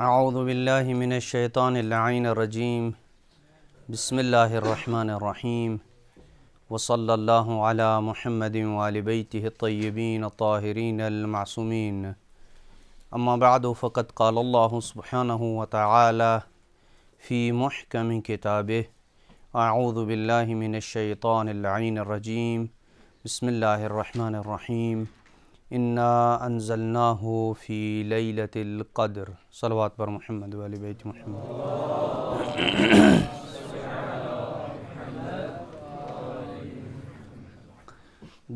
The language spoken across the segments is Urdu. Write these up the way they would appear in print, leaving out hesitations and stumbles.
اعوذ باللہ من الشیطان اللعین الرجیم بسم اللہ الرحمن الرحیم وصلی اللہ علی محمد وآل بیتہ الطیبین الطاہرین المعصومین اما بعد فقد قال اللہ سبحانہ وتعالی فی محکم کتابہ اعوذ باللہ من الشیطان اللعین الرجیم بسم اللہ الرحمن الرحیم انا انزلناہ فی لیلۃ القدر صلوات پر محمد و آل بیت محمد۔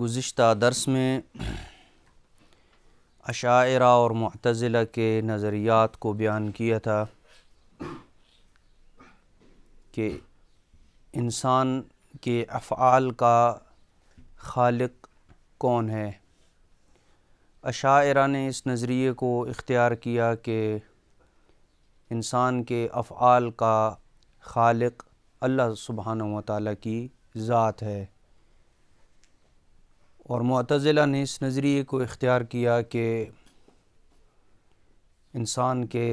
گزشتہ درس میں اشاعرہ اور معتزلہ کے نظریات کو بیان کیا تھا کہ انسان کے افعال کا خالق کون ہے۔ اشاعرہ نے اس نظریے کو اختیار کیا کہ انسان کے افعال کا خالق اللہ سبحانہ و تعالیٰ کی ذات ہے، اور معتزلہ نے اس نظریے کو اختیار کیا کہ انسان کے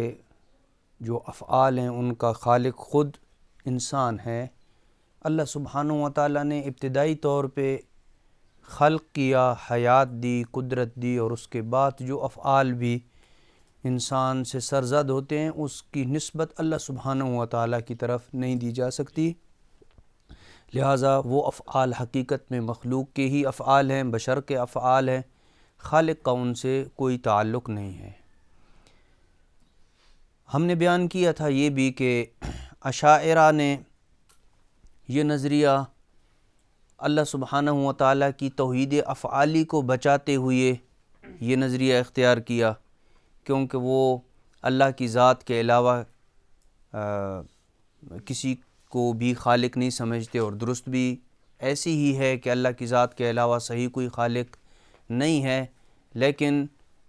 جو افعال ہیں ان کا خالق خود انسان ہے۔ اللہ سبحانہ و تعالیٰ نے ابتدائی طور پہ خلق کیا، حیات دی، قدرت دی، اور اس کے بعد جو افعال بھی انسان سے سرزد ہوتے ہیں اس کی نسبت اللہ سبحانہ و تعالیٰ کی طرف نہیں دی جا سکتی، لہٰذا وہ افعال حقیقت میں مخلوق کے ہی افعال ہیں، بشر کے افعال ہیں، خالق کا ان سے کوئی تعلق نہیں ہے۔ ہم نے بیان کیا تھا یہ بھی کہ اشاعرہ نے یہ نظریہ اللہ سبحانہ و تعالیٰ کی توحید افعالی کو بچاتے ہوئے یہ نظریہ اختیار کیا، کیونکہ وہ اللہ کی ذات کے علاوہ کسی کو بھی خالق نہیں سمجھتے، اور درست بھی ایسی ہی ہے کہ اللہ کی ذات کے علاوہ صحیح کوئی خالق نہیں ہے، لیکن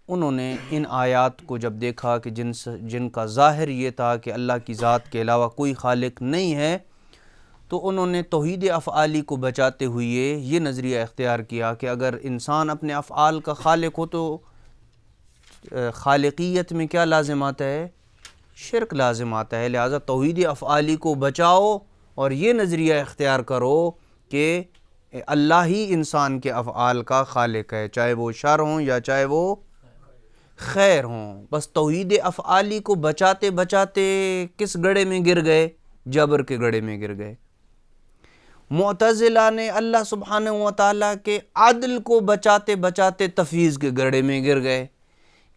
انہوں نے ان آیات کو جب دیکھا کہ جن کا ظاہر یہ تھا کہ اللہ کی ذات کے علاوہ کوئی خالق نہیں ہے، تو انہوں نے توحید افعالی کو بچاتے ہوئے یہ نظریہ اختیار کیا کہ اگر انسان اپنے افعال کا خالق ہو تو خالقیت میں کیا لازم آتا ہے؟ شرک لازم آتا ہے، لہٰذا توحید افعالی کو بچاؤ اور یہ نظریہ اختیار کرو کہ اللہ ہی انسان کے افعال کا خالق ہے، چاہے وہ شر ہوں یا چاہے وہ خیر ہوں۔ بس توحید افعالی کو بچاتے بچاتے کس گڑھے میں گر گئے؟ جبر کے گڑھے میں گر گئے۔ معتزلہ نے اللہ سبحانہ و تعالیٰ کے عدل کو بچاتے بچاتے تفویض کے گڑھے میں گر گئے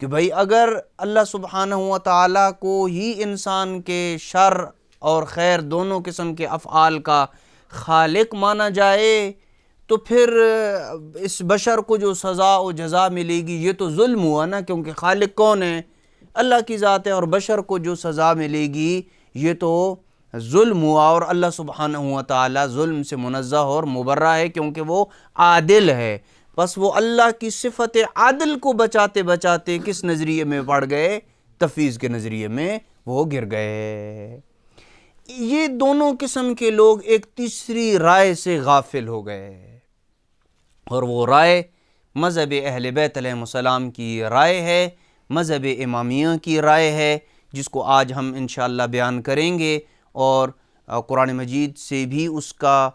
کہ بھائی اگر اللہ سبحانہ و تعالیٰ کو ہی انسان کے شر اور خیر دونوں قسم کے افعال کا خالق مانا جائے تو پھر اس بشر کو جو سزا و جزا ملے گی یہ تو ظلم ہوا نا، کیونکہ خالق کون ہے؟ اللہ کی ذات ہے، اور بشر کو جو سزا ملے گی یہ تو ظلم ہوا، اور اللہ سبحانہ و تعالیٰ ظلم سے منزہ اور مبرہ ہے کیونکہ وہ عادل ہے۔ بس وہ اللہ کی صفت عادل کو بچاتے بچاتے کس نظریے میں پڑ گئے؟ تفویض کے نظریے میں وہ گر گئے۔ یہ دونوں قسم کے لوگ ایک تیسری رائے سے غافل ہو گئے، اور وہ رائے مذہب اہل بیت علیہ السلام کی رائے ہے، مذہب امامیہ کی رائے ہے، جس کو آج ہم انشاءاللہ بیان کریں گے، اور قرآن مجید سے بھی اس کا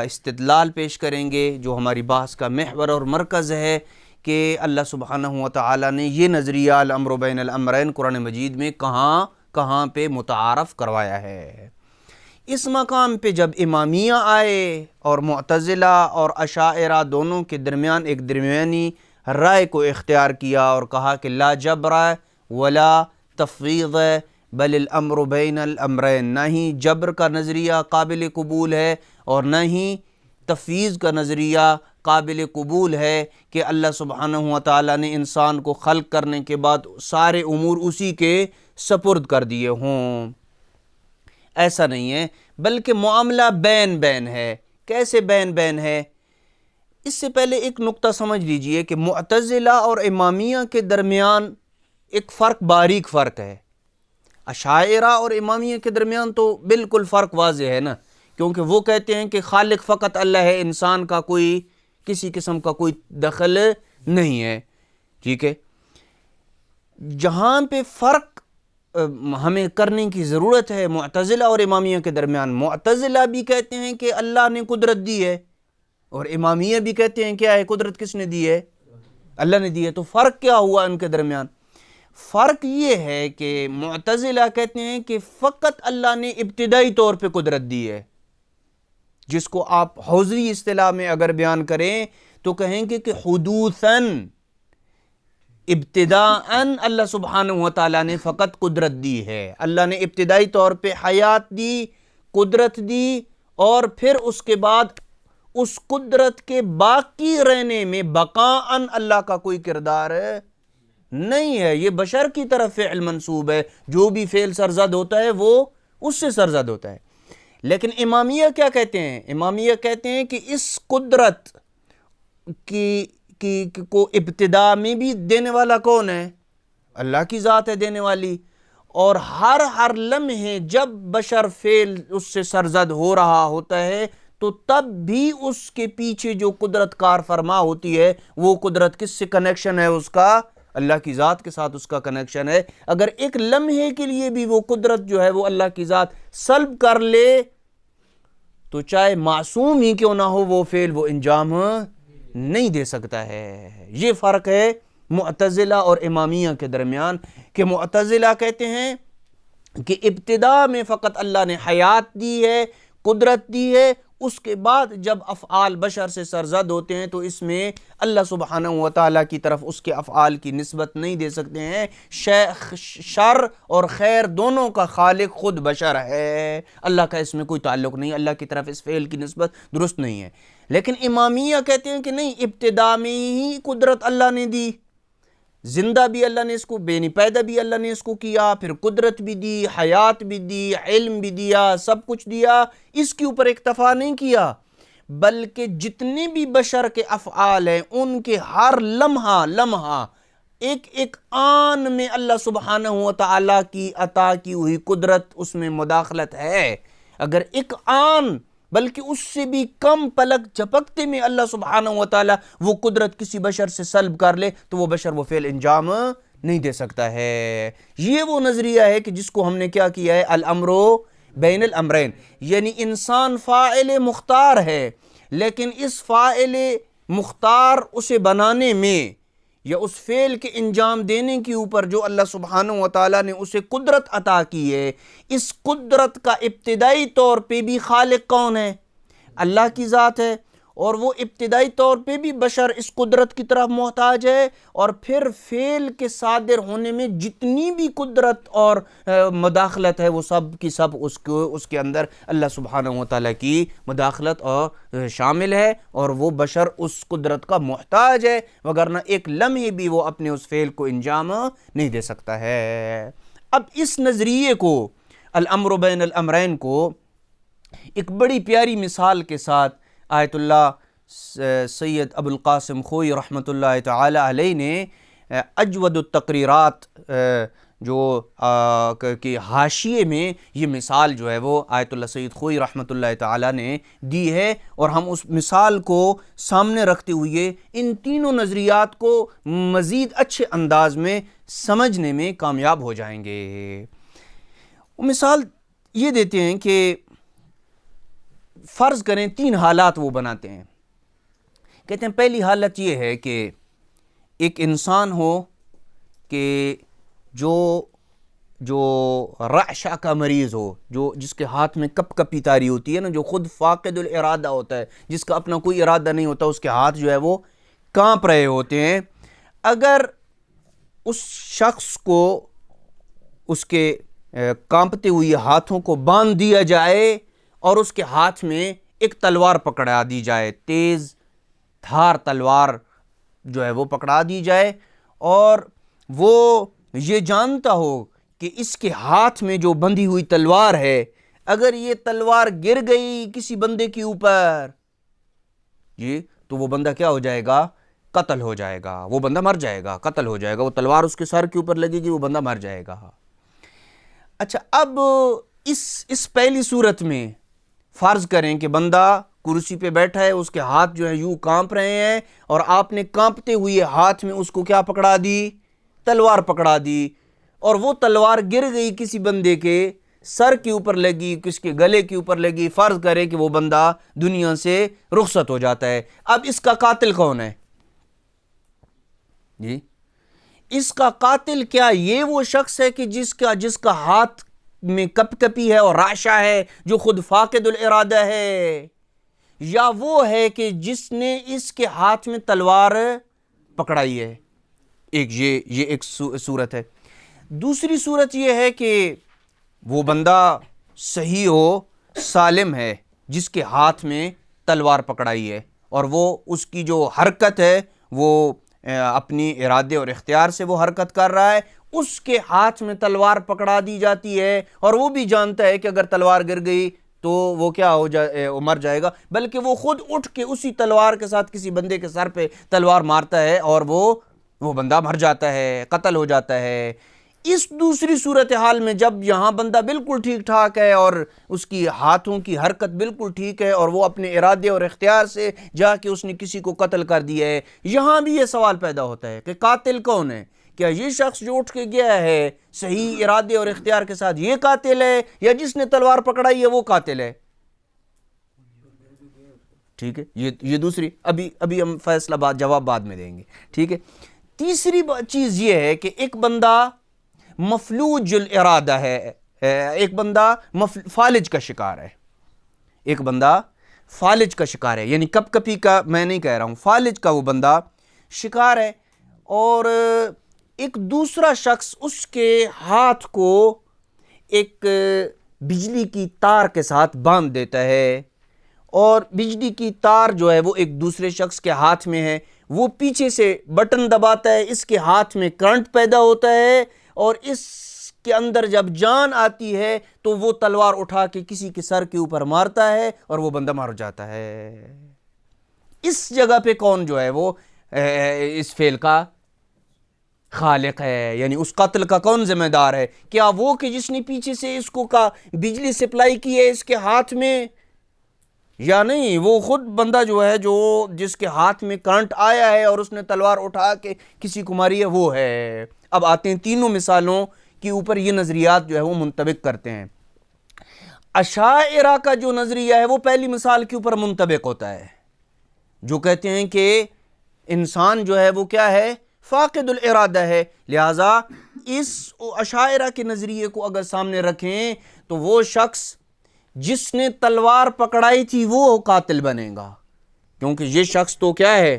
استدلال پیش کریں گے، جو ہماری بحث کا محور اور مرکز ہے کہ اللہ سبحانہ و تعالیٰ نے یہ نظریہ الامر بین الامرین قرآن مجید میں کہاں کہاں پہ متعارف کروایا ہے۔ اس مقام پہ جب امامیہ آئے اور معتزلہ اور اشاعرہ دونوں کے درمیان ایک درمیانی رائے کو اختیار کیا اور کہا کہ لا جبر ولا تفویض بل الامر بین الامرین، نہ ہی جبر کا نظریہ قابل قبول ہے اور نہ ہی تفویض کا نظریہ قابل قبول ہے کہ اللہ سبحانہ و تعالیٰ نے انسان کو خلق کرنے کے بعد سارے امور اسی کے سپرد کر دیے ہوں۔ ایسا نہیں ہے، بلکہ معاملہ بین بین ہے۔ کیسے بین بین ہے؟ اس سے پہلے ایک نقطہ سمجھ لیجئے کہ معتزلہ اور امامیہ کے درمیان ایک باریک فرق ہے۔ اشاعرہ اور امامیہ کے درمیان تو بالکل فرق واضح ہے نا، کیونکہ وہ کہتے ہیں کہ خالق فقط اللہ ہے، انسان کا کوئی کسی قسم کا کوئی دخل نہیں ہے، ٹھیک ہے۔ جہاں پہ فرق ہمیں کرنے کی ضرورت ہے معتزلہ اور امامیہ کے درمیان. معتزلہ بھی کہتے ہیں کہ اللہ نے قدرت دی ہے، اور امامیہ بھی کہتے ہیں کیا ہے، قدرت کس نے دی ہے؟ اللہ نے دی ہے. تو فرق کیا ہوا ان کے درمیان؟ فرق یہ ہے کہ معتزلہ کہتے ہیں کہ فقط اللہ نے ابتدائی طور پہ قدرت دی ہے، جس کو آپ حوزوی اصطلاح میں اگر بیان کریں تو کہیں گے کہ حدوثاً، ابتداءً اللہ سبحانہ وتعالیٰ نے فقط قدرت دی ہے. اللہ نے ابتدائی طور پہ حیات دی، قدرت دی، اور پھر اس کے بعد اس قدرت کے باقی رہنے میں بقاءً اللہ کا کوئی کردار نہیں ہے. یہ بشر کی طرف فعل منسوب ہے، جو بھی فعل سرزد ہوتا ہے وہ اس سے سرزد ہوتا ہے. لیکن امامیہ کیا کہتے ہیں؟ امامیہ کہتے ہیں کہ اس قدرت کو ابتدا میں بھی دینے والا کون ہے؟ اللہ کی ذات ہے دینے والی. اور ہر لمحے جب بشر فعل اس سے سرزد ہو رہا ہوتا ہے تو تب بھی اس کے پیچھے جو قدرت کار فرما ہوتی ہے وہ قدرت کس سے کنیکشن ہے؟ اس کا اللہ کی ذات کے ساتھ اس کا کنیکشن ہے. اگر ایک لمحے کے لیے بھی وہ قدرت جو ہے وہ اللہ کی ذات سلب کر لے تو چاہے معصوم ہی کیوں نہ ہو وہ فعل وہ انجام نہیں دے سکتا ہے. یہ فرق ہے معتزلہ اور امامیہ کے درمیان، کہ معتزلہ کہتے ہیں کہ ابتدا میں فقط اللہ نے حیات دی ہے، قدرت دی ہے، اس کے بعد جب افعال بشر سے سرزد ہوتے ہیں تو اس میں اللہ سبحانہ وتعالیٰ کی طرف اس کے افعال کی نسبت نہیں دے سکتے ہیں. شر اور خیر دونوں کا خالق خود بشر ہے، اللہ کا اس میں کوئی تعلق نہیں، اللہ کی طرف اس فعل کی نسبت درست نہیں ہے. لیکن امامیہ کہتے ہیں کہ نہیں، ابتدا میں ہی قدرت اللہ نے دی، زندہ بھی اللہ نے اس کو، بے پیدا بھی اللہ نے اس کو کیا، پھر قدرت بھی دی، حیات بھی دی، علم بھی دیا، سب کچھ دیا. اس کے اوپر اکتفا نہیں کیا، بلکہ جتنے بھی بشر کے افعال ہیں ان کے ہر لمحہ ایک آن میں اللہ سبحانہ وتعالیٰ کی عطا کی ہوئی قدرت اس میں مداخلت ہے. اگر ایک آن بلکہ اس سے بھی کم پلک جھپکتے میں اللہ سبحانہ وتعالیٰ وہ قدرت کسی بشر سے سلب کر لے تو وہ بشر وہ فعل انجام نہیں دے سکتا ہے. یہ وہ نظریہ ہے کہ جس کو ہم نے کیا کیا ہے، الامر بین الامرین، یعنی انسان فاعل مختار ہے، لیکن اس فاعل مختار اسے بنانے میں یا اس فعل کے انجام دینے کے اوپر جو اللہ سبحانہ وتعالیٰ نے اسے قدرت عطا کی ہے، اس قدرت کا ابتدائی طور پہ بھی خالق کون ہے؟ اللہ کی ذات ہے. اور وہ ابتدائی طور پہ بھی بشر اس قدرت کی طرف محتاج ہے، اور پھر فعل کے صادر ہونے میں جتنی بھی قدرت اور مداخلت ہے وہ سب کی سب اس کے اندر اللہ سبحانہ وتعالیٰ کی مداخلت اور شامل ہے، اور وہ بشر اس قدرت کا محتاج ہے، وگرنہ ایک لمحے بھی وہ اپنے اس فعل کو انجام نہیں دے سکتا ہے. اب اس نظریے کو، الامر بین الامرین کو، ایک بڑی پیاری مثال کے ساتھ آیت اللہ سید ابو القاسم خوئی رحمۃ اللہ تعالی علیہ نے اجود التقریرات جو کہ حاشیے میں یہ مثال جو ہے وہ آیت اللہ سید خوئی رحمۃ اللہ تعالی نے دی ہے، اور ہم اس مثال کو سامنے رکھتے ہوئے ان تینوں نظریات کو مزید اچھے انداز میں سمجھنے میں کامیاب ہو جائیں گے. وہ مثال یہ دیتے ہیں کہ فرض کریں 3 حالات وہ بناتے ہیں. کہتے ہیں پہلی حالت یہ ہے کہ ایک انسان ہو کہ جو رعشہ کا مریض ہو، جس کے ہاتھ میں کپ کپی تاری ہوتی ہے نا، جو خود فاقد الارادہ ہوتا ہے، جس کا اپنا کوئی ارادہ نہیں ہوتا، اس کے ہاتھ جو ہے وہ کانپ رہے ہوتے ہیں. اگر اس شخص کو اس کے کانپتے ہوئے ہاتھوں کو باندھ دیا جائے اور اس کے ہاتھ میں ایک تلوار پکڑا دی جائے، تیز دھار تلوار جو ہے وہ پکڑا دی جائے، اور وہ یہ جانتا ہو کہ اس کے ہاتھ میں جو بندھی ہوئی تلوار ہے، اگر یہ تلوار گر گئی کسی بندے کے اوپر تو وہ بندہ کیا ہو جائے گا؟ قتل ہو جائے گا، وہ بندہ مر جائے گا، قتل ہو جائے گا. وہ تلوار اس کے سر کے اوپر لگے گی، وہ بندہ مر جائے گا. اچھا، اب اس پہلی صورت میں فرض کریں کہ بندہ کرسی پہ بیٹھا ہے، اس کے ہاتھ جو ہے یوں کانپ رہے ہیں، اور آپ نے کانپتے ہوئے ہاتھ میں اس کو کیا پکڑا دی؟ تلوار پکڑا دی. اور وہ تلوار گر گئی کسی بندے کے سر کے اوپر لگی، کس کے گلے کے اوپر لگی، فرض کرے کہ وہ بندہ دنیا سے رخصت ہو جاتا ہے، اب اس کا قاتل کون ہے؟ جی اس کا قاتل کیا یہ وہ شخص ہے کہ جس کا ہاتھ میں کپ کپی ہے اور رعشہ ہے، جو خود فاقد الارادہ ہے، یا وہ ہے کہ جس نے اس کے ہاتھ میں تلوار پکڑائی ہے؟ یہ ایک صورت ہے۔ دوسری صورت یہ ہے کہ وہ بندہ صحیح ہو، سالم ہے، جس کے ہاتھ میں تلوار پکڑائی ہے، اور وہ اس کی جو حرکت ہے وہ اپنی ارادے اور اختیار سے وہ حرکت کر رہا ہے، اس کے ہاتھ میں تلوار پکڑا دی جاتی ہے، اور وہ بھی جانتا ہے کہ اگر تلوار گر گئی تو وہ کیا ہو جائے، مر جائے گا، بلکہ وہ خود اٹھ کے اسی تلوار کے ساتھ کسی بندے کے سر پہ تلوار مارتا ہے اور وہ بندہ مر جاتا ہے، قتل ہو جاتا ہے۔ اس دوسری صورتحال میں جب یہاں بندہ بالکل ٹھیک ٹھاک ہے اور اس کی ہاتھوں کی حرکت بالکل ٹھیک ہے اور وہ اپنے ارادے اور اختیار سے جا کے اس نے کسی کو قتل کر دیا ہے، یہاں بھی یہ سوال پیدا ہوتا ہے کہ قاتل کون ہے؟ کیا یہ شخص جو اٹھ کے گیا ہے صحیح ارادے اور اختیار کے ساتھ یہ قاتل ہے، یا جس نے تلوار پکڑائی ہے وہ قاتل ہے؟ ٹھیک ہے، یہ دوسری ابھی ہم فیصلہ جواب بعد میں دیں گے، ٹھیک ہے۔ تیسری چیز یہ ہے کہ ایک بندہ مفلوج الارادہ ہے، ایک بندہ فالج کا شکار ہے، ایک بندہ فالج کا شکار ہے، یعنی کپ کپی کا میں نہیں کہہ رہا ہوں، فالج کا وہ بندہ شکار ہے، اور ایک دوسرا شخص اس کے ہاتھ کو ایک بجلی کی تار کے ساتھ باندھ دیتا ہے، اور بجلی کی تار جو ہے وہ ایک دوسرے شخص کے ہاتھ میں ہے، وہ پیچھے سے بٹن دباتا ہے، اس کے ہاتھ میں کرنٹ پیدا ہوتا ہے، اور اس کے اندر جب جان آتی ہے تو وہ تلوار اٹھا کے کسی کے سر کے اوپر مارتا ہے اور وہ بندہ مر جاتا ہے۔ اس جگہ پہ کون جو ہے وہ اس فعل کا خالق ہے، یعنی اس قتل کا کون ذمہ دار ہے؟ کیا وہ کہ جس نے پیچھے سے اس کو بجلی سپلائی کی ہے اس کے ہاتھ میں، یا نہیں وہ خود بندہ جو ہے جس کے ہاتھ میں کرنٹ آیا ہے اور اس نے تلوار اٹھا کے کسی کو ماری ہے، وہ ہے؟ اب آتے ہیں تینوں مثالوں کے اوپر یہ نظریات جو ہے وہ منطبق کرتے ہیں۔ اشاعرہ کا جو نظریہ ہے وہ پہلی مثال کے اوپر منطبق ہوتا ہے، جو کہتے ہیں کہ انسان جو ہے وہ کیا ہے؟ فاقد الارادہ ہے، لہٰذا اس اشاعرہ کے نظریے کو اگر سامنے رکھیں تو وہ شخص جس نے تلوار پکڑائی تھی وہ قاتل بنے گا، کیونکہ یہ شخص تو کیا ہے؟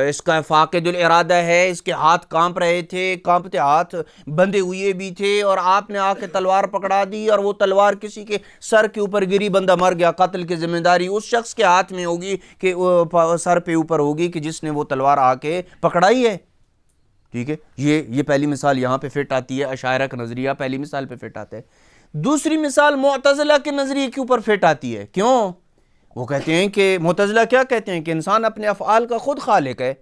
اس کا فاقد الارادہ ہے، اس کے ہاتھ کانپ رہے تھے، کانپتے ہاتھ بندھے ہوئے بھی تھے، اور آپ نے آ کے تلوار پکڑا دی اور وہ تلوار کسی کے سر کے اوپر گری، بندہ مر گیا، قتل کی ذمہ داری اس شخص کے ہاتھ میں ہوگی کہ سر پہ اوپر ہوگی کہ جس نے وہ تلوار آ کے پکڑائی ہے، ٹھیک ہے۔ یہ پہلی مثال یہاں پہ فٹ آتی ہے، اشاعرہ کا نظریہ پہلی مثال پہ فٹ آتا ہے۔ دوسری مثال معتزلہ کے نظریے کے اوپر فٹ آتی ہے، کیوں؟ وہ کہتے ہیں کہ معتزلہ کیا کہتے ہیں کہ انسان اپنے افعال کا خود خالق ہے،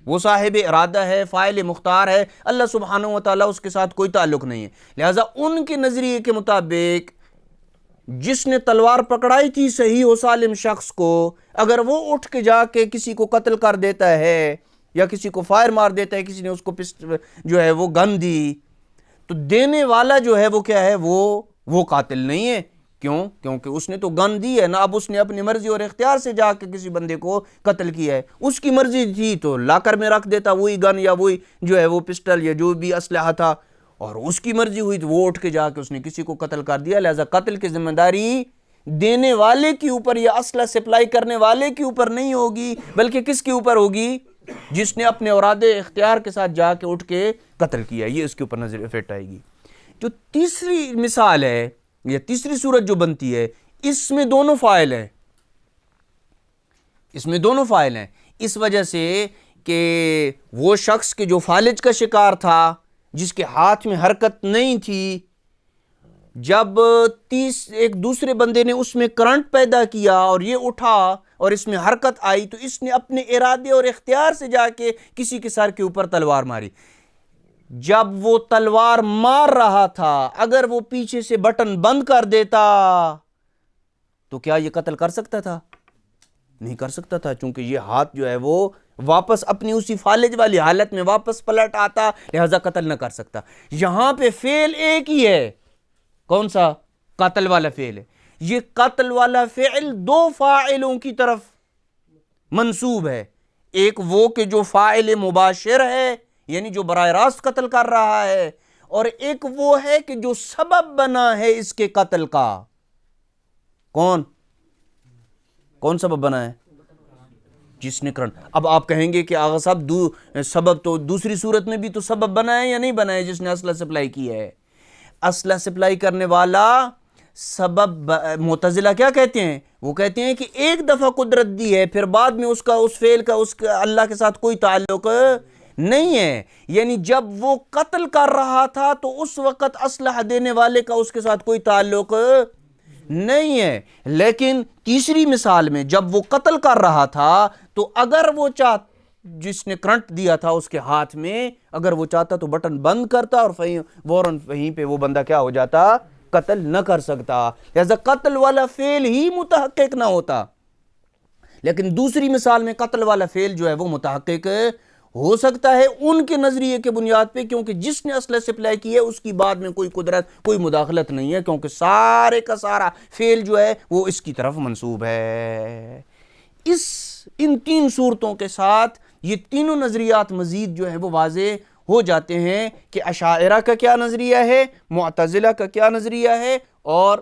وہ صاحب ارادہ ہے، فاعل مختار ہے، اللہ سبحانہ وتعالیٰ اس کے ساتھ کوئی تعلق نہیں ہے، لہٰذا ان کے نظریے کے مطابق جس نے تلوار پکڑائی تھی صحیح و سالم شخص کو، اگر وہ اٹھ کے جا کے کسی کو قتل کر دیتا ہے یا کسی کو فائر مار دیتا ہے، کسی نے اس کو جو ہے وہ گن دی، تو دینے والا جو ہے وہ کیا ہے؟ وہ قاتل نہیں ہے، کیوں؟ کیونکہ اس نے تو گن دی ہے نا، اب اس نے اپنی مرضی اور اختیار سے جا کے کسی بندے کو قتل کیا ہے، اس کی مرضی تھی تو لاکر میں رکھ دیتا وہی گن یا وہی جو ہے وہ پسٹل یا جو بھی اسلحہ تھا، اور اس کی مرضی ہوئی تو وہ اٹھ کے جا کے اس نے کسی کو قتل کر دیا، لہذا قتل کی ذمہ داری دینے والے کے اوپر یا اسلحہ سپلائی کرنے والے کے اوپر نہیں ہوگی، بلکہ کس کے اوپر ہوگی؟ جس نے اپنے ارادے اختیار کے ساتھ جا کے اٹھ کے قتل کیا، یہ اس کے اوپر نظر فٹ آئے گی۔ جو تیسری مثال ہے یا تیسری صورت جو بنتی ہے، اس میں دونوں فاعل ہیں، اس وجہ سے کہ وہ شخص کے جو فالج کا شکار تھا، جس کے ہاتھ میں حرکت نہیں تھی، جب ایک دوسرے بندے نے اس میں کرنٹ پیدا کیا اور یہ اٹھا اور اس میں حرکت آئی، تو اس نے اپنے ارادے اور اختیار سے جا کے کسی کے سر کے اوپر تلوار ماری۔ جب وہ تلوار مار رہا تھا، اگر وہ پیچھے سے بٹن بند کر دیتا تو کیا یہ قتل کر سکتا تھا؟ نہیں کر سکتا تھا، چونکہ یہ ہاتھ جو ہے وہ واپس اپنی اسی فالج والی حالت میں واپس پلٹ آتا، لہذا قتل نہ کر سکتا۔ یہاں پہ فعل ایک ہی ہے، کون سا؟ قتل والا فعل ہے۔ یہ قتل والا فعل دو فاعلوں کی طرف منسوب ہے، ایک وہ کہ جو فاعل مباشر ہے یعنی جو براہ راست قتل کر رہا ہے، اور ایک وہ ہے کہ جو سبب بنا ہے اس کے قتل کا۔ کون سبب بنا ہے؟ جس نے کرن۔ اب آپ کہیں گے کہ آغا صاحب سبب تو دوسری صورت میں بھی تو سبب بنا ہے یا نہیں بنا ہے جس نے اسلحہ سپلائی کی ہے؟ اسلحہ سپلائی کرنے والا سبب، معتزلہ کیا کہتے ہیں؟ وہ کہتے ہیں کہ ایک دفعہ قدرت دی ہے، پھر بعد میں اس فعل کا اللہ کے ساتھ کوئی تعلق نہیں ہے، یعنی جب وہ قتل کر رہا تھا تو اس وقت اسلحہ دینے والے کا اس کے ساتھ کوئی تعلق نہیں ہے، لیکن تیسری مثال میں جب وہ قتل کر رہا تھا تو اگر وہ جس نے کرنٹ دیا تھا اس کے ہاتھ میں، اگر وہ چاہتا تو بٹن بند کرتا اور فوراً وہیں پہ وہ بندہ کیا ہو جاتا؟ قتل نہ کر سکتا، لہذا قتل والا فعل ہی متحقق نہ ہوتا۔ لیکن دوسری مثال میں قتل والا فعل جو ہے وہ متحقق ہو سکتا ہے ان کے نظریے کے بنیاد پہ، کیونکہ جس نے اسلحہ سپلائی کی ہے اس کی بعد میں کوئی قدرت، کوئی مداخلت نہیں ہے، کیونکہ سارے کا سارا فعل جو ہے وہ اس کی طرف منسوب ہے۔ ان تین صورتوں کے ساتھ یہ تینوں نظریات مزید جو ہے وہ واضح ہو جاتے ہیں کہ اشاعرہ کا کیا نظریہ ہے، معتزلہ کا کیا نظریہ ہے، اور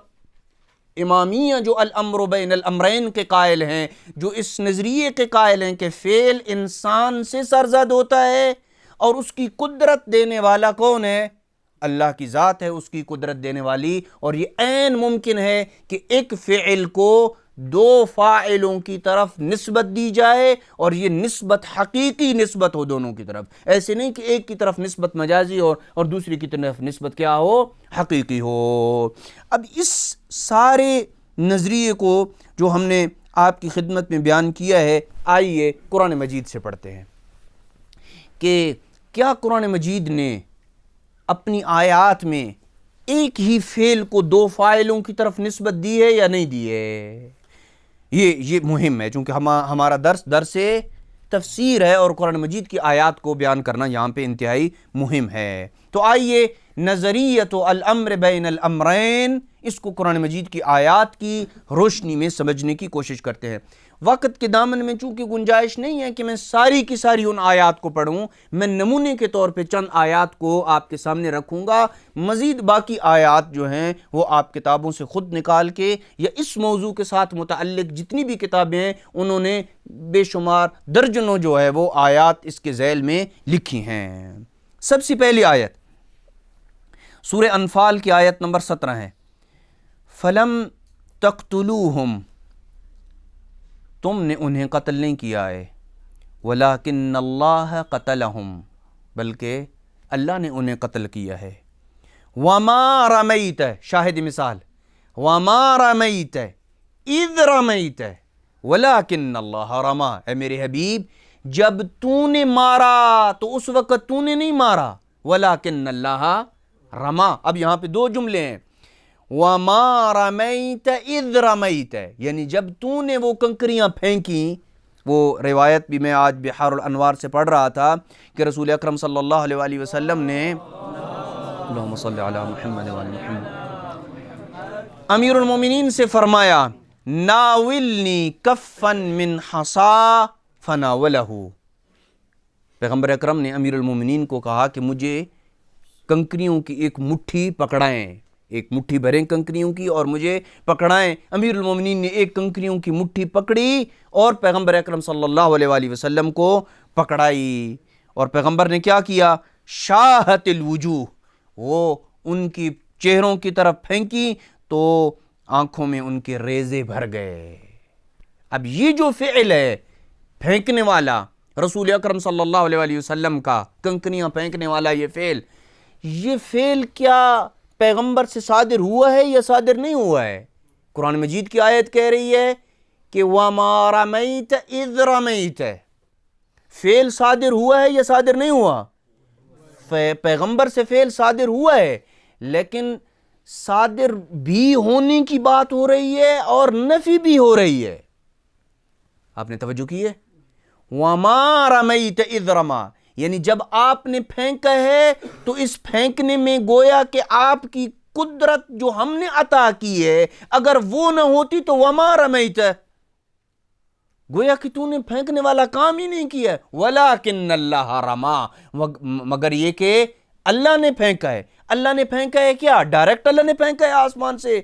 امامیہ جو الامر بین الامرین کے قائل ہیں، جو اس نظریے کے قائل ہیں کہ فعل انسان سے سرزد ہوتا ہے اور اس کی قدرت دینے والا کون ہے؟ اللہ کی ذات ہے اس کی قدرت دینے والی، اور یہ عین ممکن ہے کہ ایک فعل کو دو فاعلوں کی طرف نسبت دی جائے اور یہ نسبت حقیقی نسبت ہو دونوں کی طرف، ایسے نہیں کہ ایک کی طرف نسبت مجازی اور دوسری کی طرف نسبت کیا ہو؟ حقیقی ہو۔ اب اس سارے نظریے کو جو ہم نے آپ کی خدمت میں بیان کیا ہے، آئیے قرآن مجید سے پڑھتے ہیں کہ کیا قرآن مجید نے اپنی آیات میں ایک ہی فعل کو دو فاعلوں کی طرف نسبت دی ہے یا نہیں دی ہے؟ یہ مہم ہے، چونکہ ہمارا درس تفسیر ہے اور قرآن مجید کی آیات کو بیان کرنا یہاں پہ انتہائی مہم ہے۔ تو آئیے نظریت الامر بین الامرین، اس کو قرآن مجید کی آیات کی روشنی میں سمجھنے کی کوشش کرتے ہیں۔ وقت کے دامن میں چونکہ گنجائش نہیں ہے کہ میں ساری کی ساری ان آیات کو پڑھوں، میں نمونے کے طور پہ چند آیات کو آپ کے سامنے رکھوں گا، مزید باقی آیات جو ہیں وہ آپ کتابوں سے خود نکال کے یا اس موضوع کے ساتھ متعلق جتنی بھی کتابیں ہیں انہوں نے بے شمار درجنوں جو ہے وہ آیات اس کے ذیل میں لکھی ہیں۔ سب سے پہلی آیت سورہ انفال کی آیت نمبر 17 ہے، فَلَمْ تَقْتُلُوهُمْ، تم نے انہیں قتل نہیں کیا ہے، وَلَكِنَّ اللَّهَ قَتَلَهُمْ، بلکہ اللہ نے انہیں قتل کیا ہے۔ وَمَا رَمَيْتَ، شاہد مثال، وَمَا رَمَيْتَ إِذْ رَمَيْتَ وَلَكِنَّ اللَّهَ رَمَى، اے میرے حبیب جب تو نے مارا تو اس وقت تو نے نہیں مارا، وَلَكِنَّ اللَّهَ رَمَى۔ اب یہاں پہ دو جملے ہیں، وَمَا رَمَيْتَ إِذْ رَمَيْتَ، یعنی جب تو نے وہ کنکریاں پھینکیں۔ وہ روایت بھی میں آج بحار الانوار سے پڑھ رہا تھا کہ رسول اکرم صلی اللہ علیہ وآلہ وسلم نے، اللہم صلی علی محمد وعلی محمد، امیر المومنین سے فرمایا ناولنی کفن من حصا فناولہ، پیغمبر اکرم نے امیر المومنین کو کہا کہ مجھے کنکریوں کی ایک مٹھی پکڑائیں، ایک مٹھی بھریں کنکریوں کی اور مجھے پکڑائیں۔ امیر المومنین نے ایک کنکریوں کی مٹھی پکڑی اور پیغمبر اکرم صلی اللہ علیہ وآلہ وسلم کو پکڑائی، اور پیغمبر نے کیا کیا؟ شاہت الوجوہ، وہ ان کی چہروں کی طرف پھینکی تو آنکھوں میں ان کے ریزے بھر گئے۔ اب یہ جو فعل ہے پھینکنے والا رسول اکرم صلی اللہ علیہ وآلہ وسلم کا، کنکریاں پھینکنے والا یہ فعل کیا پیغمبر سے صادر ہوا ہے یا صادر نہیں ہوا ہے؟ قرآن مجید کی آیت کہہ رہی ہے کہ وَمَا رَمَيْتَ إِذْ رَمَيْتَ، فعل صادر ہوا ہے یا صادر نہیں ہوا؟ پیغمبر سے فعل صادر ہوا ہے، لیکن صادر بھی ہونے کی بات ہو رہی ہے اور نفی بھی ہو رہی ہے۔ آپ نے توجہ کی ہے؟ وما رمیت اذ رما، یعنی جب آپ نے پھینکا ہے تو اس پھینکنے میں گویا کہ آپ کی قدرت جو ہم نے عطا کی ہے اگر وہ نہ ہوتی تو وما رمیت، گویا کہ تو نے پھینکنے والا کام ہی نہیں کیا، ولیکن اللہ رما، مگر یہ کہ اللہ نے پھینکا ہے۔ اللہ نے پھینکا ہے کیا؟ ڈائریکٹ اللہ نے پھینکا ہے آسمان سے؟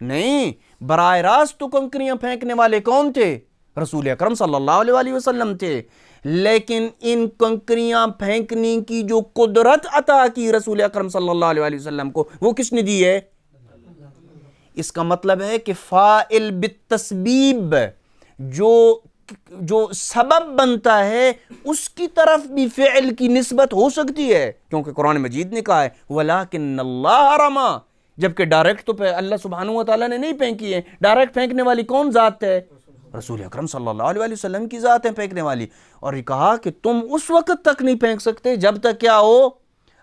نہیں، براہ راست تو کنکریاں پھینکنے والے کون تھے؟ رسول اکرم صلی اللہ علیہ وسلم تھے، لیکن ان کنکریاں پھینکنے کی جو قدرت عطا کی رسول اکرم صلی اللہ علیہ وسلم کو، وہ کس نے دی ہے؟ اس کا مطلب ہے کہ فاعل بالتسبیب جو سبب بنتا ہے اس کی طرف بھی فعل کی نسبت ہو سکتی ہے، کیونکہ قرآن مجید نے کہا ہے وَلَكِنَّ اللَّهَ رَمَا، جبکہ ڈائریکٹ تو اللہ سبحانہ وتعالیٰ نے نہیں پھینکی ہے۔ ڈائریکٹ پھینکنے والی کون ذات ہے؟ رسول اکرم صلی اللہ علیہ وسلم کی ذات ہے پھینکنے والی، اور یہ کہا کہ تم اس وقت تک نہیں پھینک سکتے جب تک کیا ہو؟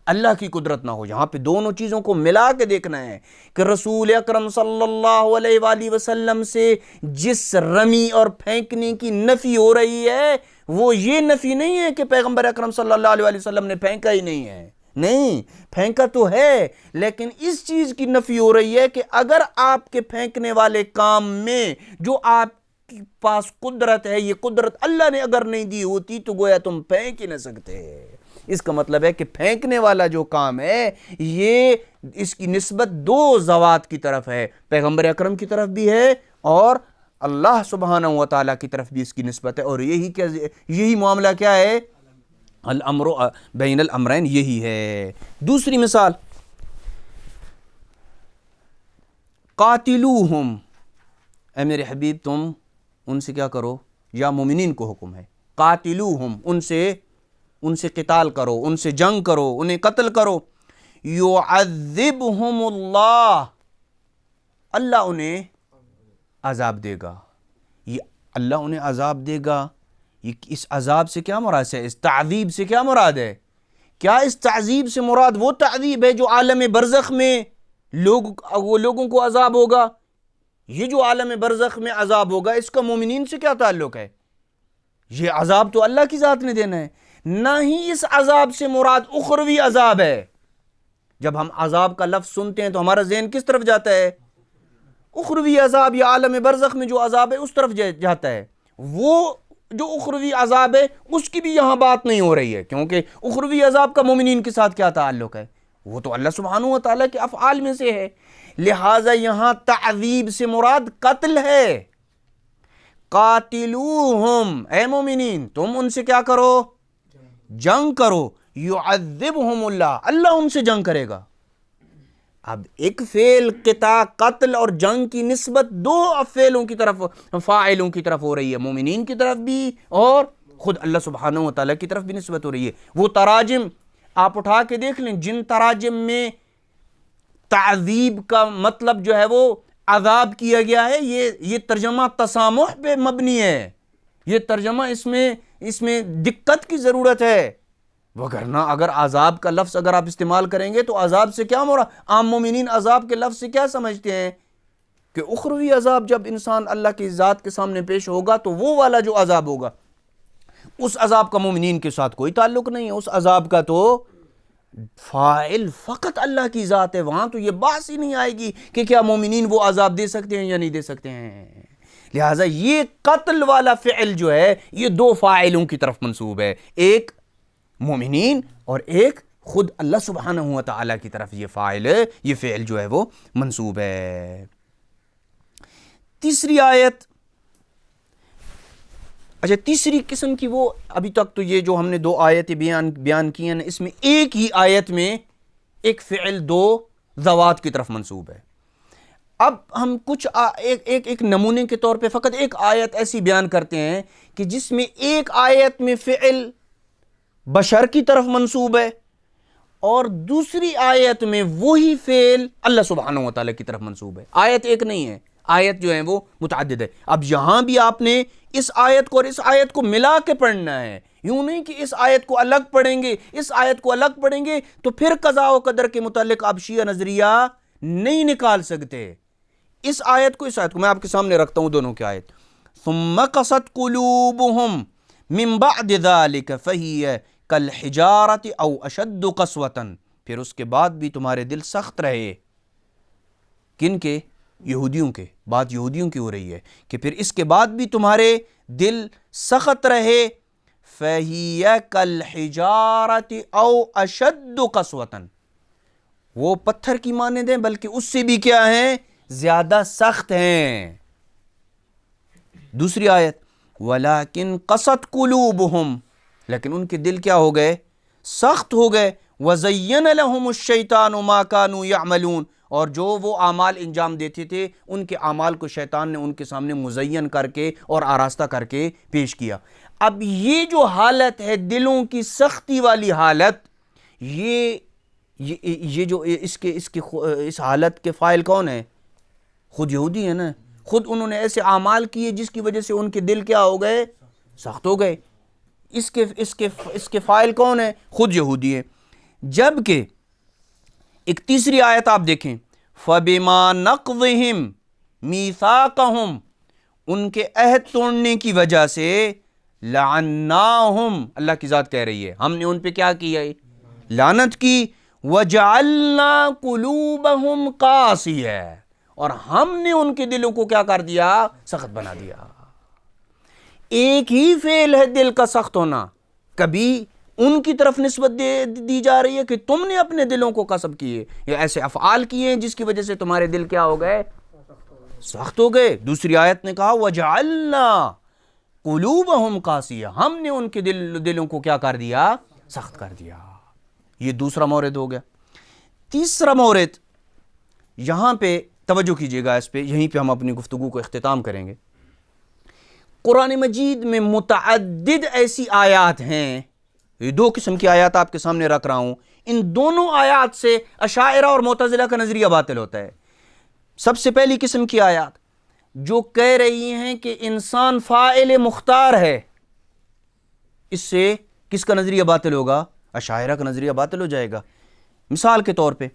اللہ کی قدرت نہ ہو۔ یہاں پہ دونوں چیزوں کو ملا کے دیکھنا ہے کہ رسول اکرم صلی اللہ علیہ وآلہ وسلم سے جس رمی اور پھینکنے کی نفی ہو رہی ہے وہ یہ نفی نہیں ہے کہ پیغمبر اکرم صلی اللہ علیہ وآلہ وسلم نے پھینکا ہی نہیں ہے، نہیں، پھینکا تو ہے، لیکن اس چیز کی نفی ہو رہی ہے کہ اگر آپ کے پھینکنے والے کام میں جو آپ کے پاس قدرت ہے، یہ قدرت اللہ نے اگر نہیں دی ہوتی تو گویا تم پھینک ہی نہ سکتے۔ اس کا مطلب ہے کہ پھینکنے والا جو کام ہے یہ اس کی نسبت دو ذوات کی طرف ہے، پیغمبر اکرم کی طرف بھی ہے اور اللہ سبحانہ وتعالیٰ کی طرف بھی اس کی نسبت ہے، اور یہی معاملہ کیا ہے؟ الامر بین الامرین یہی ہے۔ دوسری مثال، قاتلوہم، اے میرے حبیب تم ان سے کیا کرو؟ یا مومنین کو حکم ہے، قاتلوہم، ان سے قتال کرو، ان سے جنگ کرو، انہیں قتل کرو، یعذبہم اللہ، اللہ انہیں عذاب دے گا، یہ اللہ انہیں عذاب دے گا۔ اس عذاب سے کیا مراد ہے؟ اس تعذیب سے کیا مراد ہے؟ کیا اس تعذیب سے مراد وہ تعذیب ہے جو عالم برزخ میں لوگوں کو عذاب ہوگا؟ یہ جو عالم برزخ میں عذاب ہوگا اس کا مومنین سے کیا تعلق ہے؟ یہ عذاب تو اللہ کی ذات نے دینا ہے، نہ ہی اس عذاب سے مراد اخروی عذاب ہے۔ جب ہم عذاب کا لفظ سنتے ہیں تو ہمارا ذہن کس طرف جاتا ہے؟ اخروی عذاب یا عالم برزخ میں جو عذاب ہے اس طرف جاتا ہے۔ وہ جو اخروی عذاب ہے اس کی بھی یہاں بات نہیں ہو رہی ہے، کیونکہ اخروی عذاب کا مومنین کے ساتھ کیا تعلق ہے؟ وہ تو اللہ سبحانہ وتعالیٰ کے افعال میں سے ہے، لہٰذا یہاں تعذیب سے مراد قتل ہے۔ قاتلوہم، اے مومنین تم ان سے کیا کرو؟ جنگ کرو، یعذبہم اللہ، اللہ ان سے جنگ کرے گا۔ اب ایک فعل قتل اور جنگ کی نسبت دو فعلوں کی طرف، فاعلوں کی طرف ہو رہی ہے، مومنین کی طرف بھی اور خود اللہ سبحانہ وتعالیٰ کی طرف بھی نسبت ہو رہی ہے۔ وہ تراجم آپ اٹھا کے دیکھ لیں جن تراجم میں تعذیب کا مطلب جو ہے وہ عذاب کیا گیا ہے، یہ ترجمہ تسامح پہ مبنی ہے، یہ ترجمہ اس میں دقت کی ضرورت ہے، وگرنہ اگر عذاب کا لفظ اگر آپ استعمال کریں گے تو عذاب سے کیا مراد؟ عام مومنین عذاب کے لفظ سے کیا سمجھتے ہیں کہ اخروی عذاب جب انسان اللہ کی ذات کے سامنے پیش ہوگا تو وہ والا جو عذاب ہوگا، اس عذاب کا مومنین کے ساتھ کوئی تعلق نہیں ہے، اس عذاب کا تو فاعل فقط اللہ کی ذات ہے، وہاں تو یہ بات ہی نہیں آئے گی کہ کیا مومنین وہ عذاب دے سکتے ہیں یا نہیں دے سکتے ہیں۔ لہٰذا یہ قتل والا فعل جو ہے یہ دو فاعلوں کی طرف منسوب ہے، ایک مومنین اور ایک خود اللہ سبحانہ وتعالی کی طرف یہ فعل جو ہے وہ منسوب ہے۔ تیسری آیت، اچھا تیسری قسم کی، وہ ابھی تک تو یہ جو ہم نے دو آیتیں بیان کی ہیں اس میں ایک ہی آیت میں ایک فعل دو ذوات کی طرف منسوب ہے۔ اب ہم کچھ ایک نمونے کے طور پہ فقط ایک آیت ایسی بیان کرتے ہیں کہ جس میں ایک آیت میں فعل بشر کی طرف منسوب ہے اور دوسری آیت میں وہی فعل اللہ سبحانہ وتعالی کی طرف منسوب ہے۔ آیت ایک نہیں ہے، آیت جو ہے وہ متعدد ہے۔ اب یہاں بھی آپ نے اس آیت کو اور اس آیت کو ملا کے پڑھنا ہے، یوں نہیں کہ اس آیت کو الگ پڑھیں گے اس آیت کو الگ پڑھیں گے تو پھر قضاء و قدر کے متعلق آپ شیعہ نظریہ نہیں نکال سکتے۔ اس آیت کو میں آپ کے سامنے رکھتا ہوں دونوں کی آیت۔ ثم قست قلوبہم من بعد ذلك فهي كالحجارة او اشد قسوة، پھر اس کے بعد بھی تمہارے دل سخت رہے. کن کے؟ یہودیوں کے. بات یہودیوں کی ہو رہی ہے کہ پھر اس کے بعد بھی تمہارے دل سخت رہے. فَهِيَ كَالْحِجَارَةِ أَوْ أَشَدُّ قَسْوَةً، وہ پتھر کی مانند ہیں بلکہ اس سے بھی کیا ہیں؟ زیادہ سخت ہیں. دوسری آیت وَلَكِنْ قَسَتْ قُلُوبُهُمْ، لیکن ان کے دل کیا ہو گئے؟ سخت ہو گئے. وَزَيَّنَ لَهُمُ الشَّيْطَانُ مَا كَانُوا يَعْمَلُونَ، اور جو وہ اعمال انجام دیتے تھے ان کے اعمال کو شیطان نے ان کے سامنے مزین کر کے اور آراستہ کر کے پیش کیا. اب یہ جو حالت ہے دلوں کی سختی والی حالت، یہ جو اس حالت کے فاعل کون ہے؟ خود یہودی ہیں نا. خود انہوں نے ایسے اعمال کیے جس کی وجہ سے ان کے دل کیا ہو گئے؟ سخت ہو گئے. اس کے فاعل کون ہے؟ خود یہودی ہے. جبکہ ایک تیسری آیت آپ دیکھیں، فَبِمَا نَقْضِهِمْ مِيثَاقَهُمْ، ان کے عہد توڑنے کی وجہ سے لَعَنَّاهُمْ، اللہ کی ذات کہہ رہی ہے ہم نے ان پہ کیا کیا ہے؟ لعنت کی. وَجَعَلْنَا قُلُوبَهُمْ قَاسِيَةً، اور ہم نے ان کے دلوں کو کیا کر دیا؟ سخت بنا دیا. ایک ہی فعل ہے دل کا سخت ہونا. کبھی ان کی طرف نسبت دی جا رہی ہے کہ تم نے اپنے دلوں کو قصب کیے یا ایسے افعال کیے ہیں جس کی وجہ سے تمہارے دل کیا ہو گئے؟ سخت ہو گئے. دوسری آیت نے کہا وَجَعَلْنَا قُلُوبَهُمْ قَاسِيَةً، ہم نے ان کے دلوں کو کیا کر دیا؟ سخت کر دیا. یہ دوسرا مورد ہو گیا. تیسرا مورد، یہاں پہ توجہ کیجئے گا، اس پہ یہیں پہ ہم اپنی گفتگو کو اختتام کریں گے. قرآن مجید میں متعدد ایسی آیات ہیں، یہ دو قسم کی آیات آپ کے سامنے رکھ رہا ہوں. ان دونوں آیات سے اشاعرہ اور معتزلہ کا نظریہ باطل ہوتا ہے. سب سے پہلی قسم کی آیات جو کہہ رہی ہیں کہ انسان فاعل مختار ہے، اس سے کس کا نظریہ باطل ہوگا؟ اشاعرہ کا نظریہ باطل ہو جائے گا. مثال کے طور پہ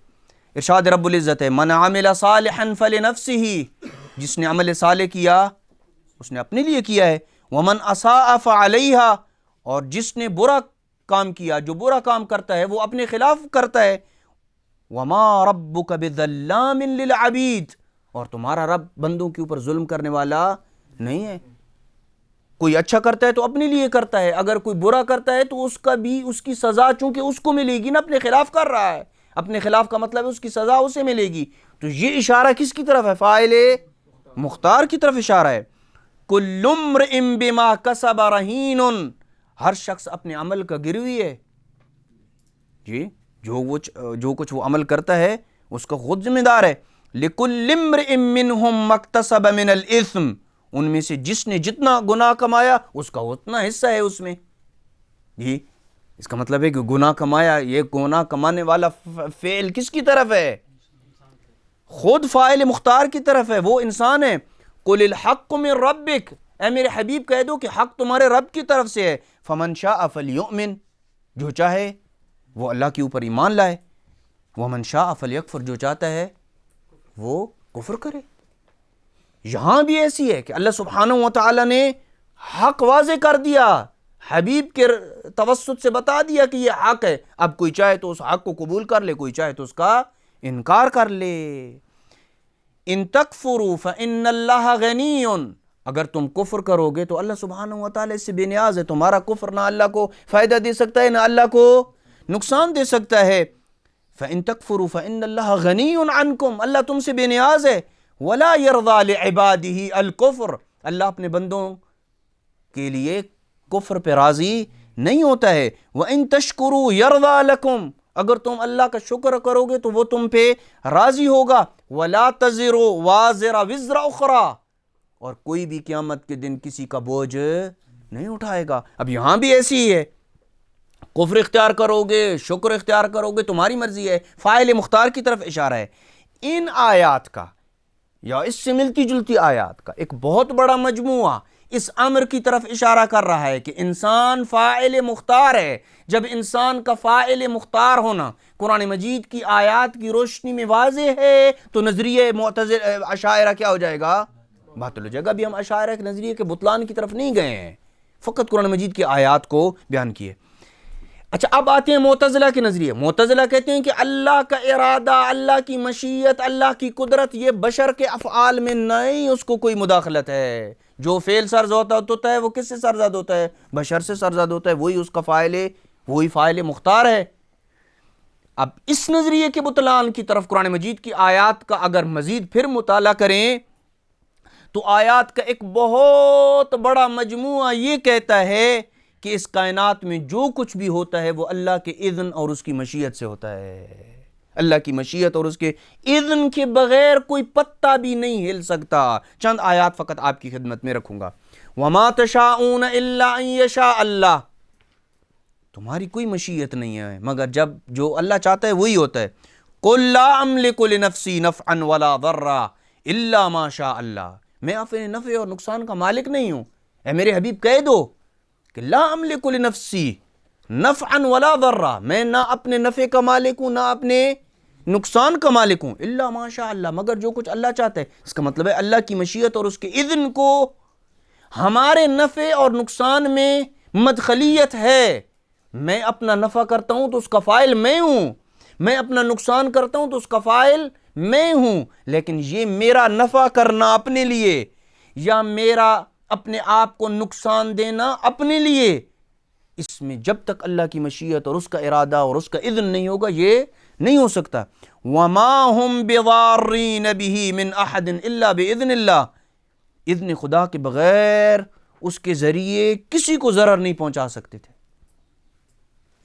ارشاد رب العزت ہے من عمل صالحا فلنفسه، جس نے عمل صالح کیا اس نے اپنے لیے کیا ہے. ومن اساء فعلیہا، اور جس نے برا کام کیا، جو برا کام کرتا ہے وہ اپنے خلاف کرتا ہے. وما ربک بظلام للعبید، اور تمہارا رب بندوں کے اوپر ظلم کرنے والا نہیں ہے. کوئی اچھا کرتا ہے تو اپنے لیے کرتا ہے، اگر کوئی برا کرتا ہے تو اس کا بھی اس کی سزا چونکہ اس کو ملے گی نا، اپنے خلاف کر رہا ہے. اپنے خلاف کا مطلب ہے اس کی سزا اسے ملے گی. تو یہ اشارہ کس کی طرف ہے؟ فاعل مختار کی طرف اشارہ ہے. کل امرئ بما کسب رہین، ہر شخص اپنے عمل کا گروی ہے. جی جو کچھ وہ عمل کرتا ہے اس کا خود ذمہ دار ہے. لکل امرئ منہم مکتسب من الاثم، ان میں سے جس نے جتنا گناہ کمایا اس کا اتنا حصہ ہے اس میں. جی اس کا مطلب ہے کہ گناہ کمایا، یہ گناہ کمانے والا فعل کس کی طرف ہے؟ خود فاعل مختار کی طرف ہے، وہ انسان ہے. قل الحق من ربک، اے میرے حبیب کہہ دو کہ حق تمہارے رب کی طرف سے ہے. فمن شاء فلیؤمن، جو چاہے وہ اللہ کے اوپر ایمان لائے. ومن شاء فلیکفر، جو چاہتا ہے وہ کفر کرے. یہاں بھی ایسی ہے کہ اللہ سبحانہ وتعالی نے حق واضح کر دیا، حبیب کے توسط سے بتا دیا کہ یہ حق ہے. اب کوئی چاہے تو اس حق کو قبول کر لے، کوئی چاہے تو اس کا انکار کر لے. ان تکفروا فإن اللہ غنی، اگر تم کفر کرو گے تو اللہ سبحانہ وتعالی اس سے بے نیاز ہے. تمہارا کفر نہ اللہ کو فائدہ دے سکتا ہے نہ اللہ کو نقصان دے سکتا ہے. فإن تکفروا فإن اللہ غنی عنکم، اللہ تم سے بے نیاز ہے. ولا یرضی لعبادہ الکفر، اللہ اپنے بندوں کے لیے کفر پہ راضی نہیں ہوتا ہے. وإن تشکروا یرضی لکم، اگر تم اللہ کا شکر کرو گے تو وہ تم پہ راضی ہوگا. ولا تزر وازر وزر اخرى، اور کوئی بھی قیامت کے دن کسی کا بوجھ نہیں اٹھائے گا. اب یہاں بھی ایسی ہی ہے، کفر اختیار کرو گے، شکر اختیار کرو گے، تمہاری مرضی ہے. فاعل مختار کی طرف اشارہ ہے. ان آیات کا یا اس سے ملتی جلتی آیات کا ایک بہت بڑا مجموعہ اس امر کی طرف اشارہ کر رہا ہے کہ انسان فاعل مختار ہے. جب انسان کا فاعل مختار ہونا قرآن مجید کی آیات کی روشنی میں واضح ہے تو نظریہ اشاعرہ کیا ہو جائے گا؟ باطل ہو جائے گا. ابھی ہم اشاعرہ کے نظریے کے بطلان کی طرف نہیں گئے ہیں، فقط قرآن مجید کی آیات کو بیان کیے۔ اچھا اب آتے ہیں معتزلہ کے نظریے۔ معتزلہ کہتے ہیں کہ اللہ کا ارادہ، اللہ کی مشیت، اللہ کی قدرت یہ بشر کے افعال میں نہیں، اس کو کوئی مداخلت ہے۔ جو فعل سرزد ہوتا ہے وہ کس سے سرزد ہوتا ہے؟ بشر سے سرزد ہوتا ہے، وہی اس کا فاعل ہے، وہی فاعل مختار ہے۔ اب اس نظریے کے بطلان کی طرف قرآن مجید کی آیات کا اگر مزید پھر مطالعہ کریں تو آیات کا ایک بہت بڑا مجموعہ یہ کہتا ہے کہ اس کائنات میں جو کچھ بھی ہوتا ہے وہ اللہ کے اذن اور اس کی مشیت سے ہوتا ہے۔ اللہ کی مشیت اور اس کے اذن کے بغیر کوئی پتا بھی نہیں ہل سکتا۔ چند آیات فقط آپ کی خدمت میں رکھوں گا۔ وَمَا تَشَاءُونَ إِلَّا أَن يَشَاءَ اللَّهُ، تمہاری کوئی مشیت نہیں ہے مگر جب جو اللہ چاہتا ہے وہی ہوتا ہے۔ قُل لَا أَمْلِكُ لِنَفْسِي نَفْعًا وَلَا ضَرًّا إِلَّا مَا شَاءَ اللَّهُ، میں اپنے نفع اور نقصان کا مالک نہیں ہوں۔ اے میرے حبیب کہہ دو کہ لا املک لنفسی نفعا ولا ضرا، میں نہ اپنے نفع کا مالک ہوں نہ اپنے نقصان کا مالک ہوں، الا ما شاء اللہ، مگر جو کچھ اللہ چاہتا ہے۔ اس کا مطلب ہے اللہ کی مشیت اور اس کے اذن کو ہمارے نفع اور نقصان میں مدخلیت ہے۔ میں اپنا نفع کرتا ہوں تو اس کا فاعل میں ہوں، میں اپنا نقصان کرتا ہوں تو اس کا فاعل میں ہوں، لیکن یہ میرا نفع کرنا اپنے لیے یا میرا اپنے آپ کو نقصان دینا اپنے لیے، اس میں جب تک اللہ کی مشیت اور اس کا ارادہ اور اس کا اذن نہیں ہوگا یہ نہیں ہو سکتا۔ وَمَا هُمْ بِضَارِّينَ بِهِ مِنْ أَحَدٍ إِلَّا بِإِذْنِ اللَّهِ، اذن خدا کے بغیر اس کے ذریعے کسی کو ضرر نہیں پہنچا سکتے تھے۔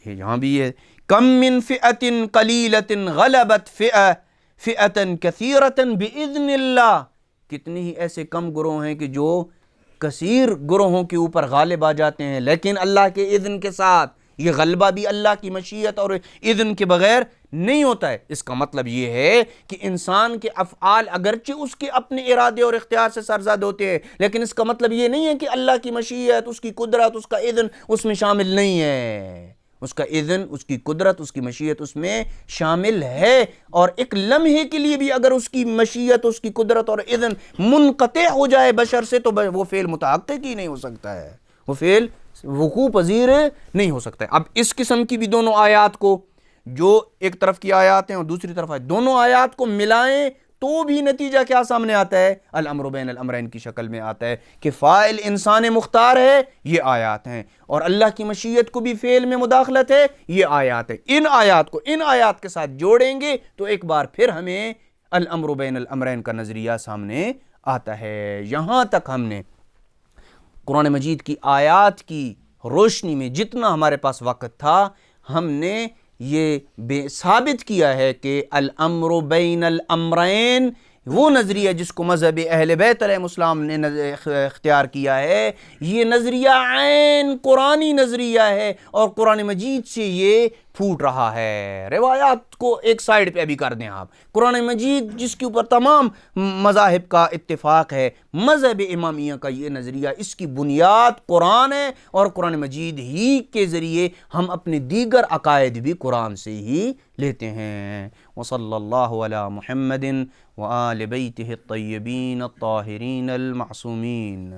یہاں بھی ہے کم من فئة قلیلة غلبت فئة کثیرة بإذن اللہ، کتنے ہی ایسے کم گروہ ہیں کہ جو کثیر گروہوں کے اوپر غالب آ جاتے ہیں، لیکن اللہ کے اذن کے ساتھ۔ یہ غلبہ بھی اللہ کی مشیت اور اذن کے بغیر نہیں ہوتا ہے۔ اس کا مطلب یہ ہے کہ انسان کے افعال اگرچہ اس کے اپنے ارادے اور اختیار سے سرزد ہوتے ہیں، لیکن اس کا مطلب یہ نہیں ہے کہ اللہ کی مشیت، اس کی قدرت، اس کا اذن اس میں شامل نہیں ہے۔ اس کا اذن، اس کی قدرت، اس کی مشیت اس میں شامل ہے، اور ایک لمحے کے لیے بھی اگر اس کی مشیت، اس کی قدرت اور اذن منقطع ہو جائے بشر سے تو وہ فعل متحقق ہی نہیں ہو سکتا ہے، وہ فعل وقوع پذیر نہیں ہو سکتا ہے۔ اب اس قسم کی بھی دونوں آیات کو، جو ایک طرف کی آیات ہیں اور دوسری طرف دونوں آیات کو ملائیں تو بھی نتیجہ کیا سامنے آتا ہے؟ الامر بین الامرین کی شکل میں آتا ہے کہ فاعل انسان مختار ہے، یہ آیات ہیں، اور اللہ کی مشیت کو بھی فعل میں مداخلت ہے، یہ آیات ہے۔ ان آیات کو ان آیات کے ساتھ جوڑیں گے تو ایک بار پھر ہمیں الامر بین الامرین کا نظریہ سامنے آتا ہے۔ یہاں تک ہم نے قرآن مجید کی آیات کی روشنی میں جتنا ہمارے پاس وقت تھا، ہم نے یہ ثابت کیا ہے کہ الامر بین الامرین وہ نظریہ جس کو مذہب اہل بیت علیہ السلام نے اختیار کیا ہے، یہ نظریہ عین قرآنی نظریہ ہے، اور قرآن مجید سے یہ پھوٹ رہا ہے۔ روایات کو ایک سائیڈ پہ ابھی کر دیں آپ، قرآن مجید جس کے اوپر تمام مذاہب کا اتفاق ہے، مذہب امامیہ کا یہ نظریہ، اس کی بنیاد قرآن ہے، اور قرآن مجید ہی کے ذریعے ہم اپنے دیگر عقائد بھی قرآن سے ہی لیتے ہیں۔ وصلی اللہ علی محمد وآل بیتہ الطیبین الطاہرین المعصومین۔